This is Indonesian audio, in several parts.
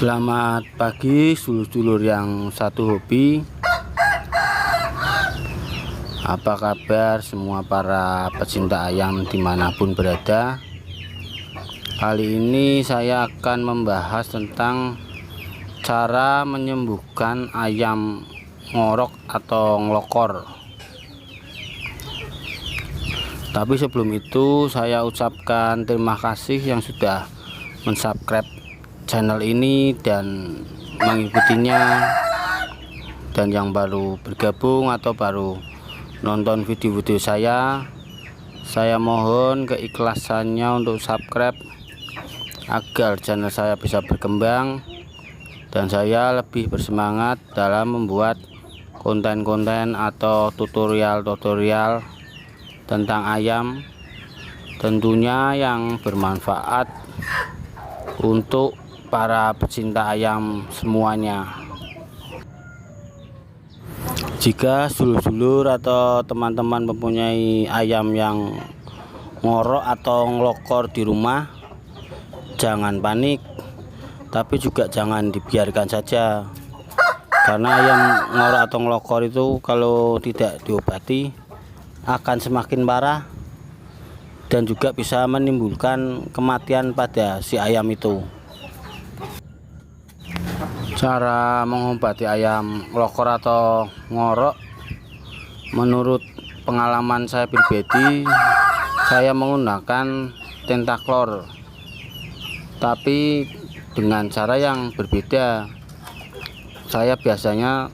Selamat pagi sedulur-sedulur yang satu hobi. Apa kabar semua para pecinta ayam dimanapun berada? Kali ini saya akan membahas tentang cara menyembuhkan ayam ngorok atau ngelokor. Tapi sebelum itu saya ucapkan terima kasih yang sudah mensubscribe channel ini dan mengikutinya, dan yang baru bergabung atau baru nonton video-video saya mohon keikhlasannya untuk subscribe agar channel saya bisa berkembang dan saya lebih bersemangat dalam membuat konten-konten atau tutorial-tutorial tentang ayam, tentunya yang bermanfaat untuk para pecinta ayam semuanya. Jika dulur-dulur atau teman-teman mempunyai ayam yang ngorok atau ngelokor di rumah, jangan panik, tapi juga jangan dibiarkan saja, karena ayam ngorok atau ngelokor itu kalau tidak diobati akan semakin parah dan juga bisa menimbulkan kematian pada si ayam itu. Cara mengobati ayam ngelokor atau ngorok, menurut pengalaman saya pribadi, saya menggunakan tentaklor, tapi dengan cara yang berbeda. Saya biasanya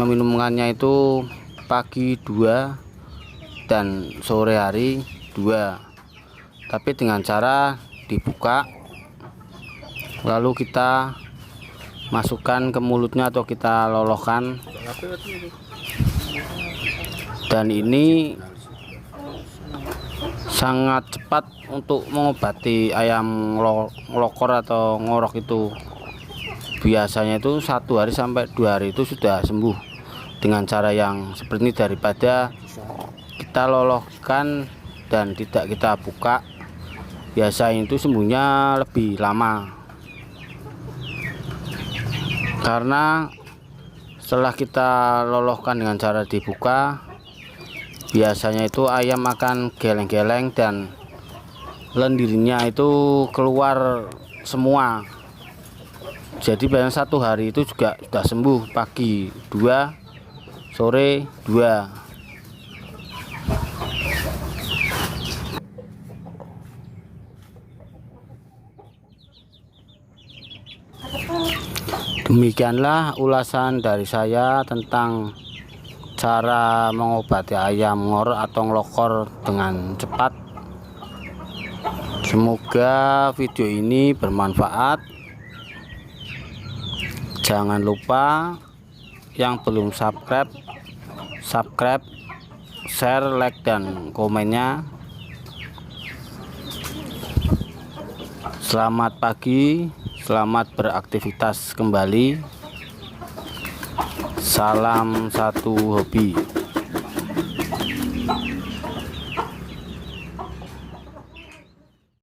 meminumkannya itu pagi 2 dan sore hari 2, tapi dengan cara dibuka lalu kita masukkan ke mulutnya atau kita lolokan, dan ini sangat cepat untuk mengobati ayam ngelokor atau ngorok itu. Biasanya itu 1 hari sampai 2 hari itu sudah sembuh dengan cara yang seperti ini, daripada kita lolokan dan tidak kita buka. Biasanya itu sembuhnya lebih lama, karena setelah kita lolokan dengan cara dibuka, biasanya itu ayam akan geleng-geleng dan lendirnya itu keluar semua. Jadi biasanya 1 hari itu juga sudah sembuh, pagi 2 sore 2. Demikianlah ulasan dari saya tentang cara mengobati ayam ngorok atau ngelokor dengan cepat. Semoga video ini bermanfaat. Jangan lupa yang belum subscribe, share, like, dan komennya. Selamat pagi, selamat beraktivitas kembali. Salam satu hobi.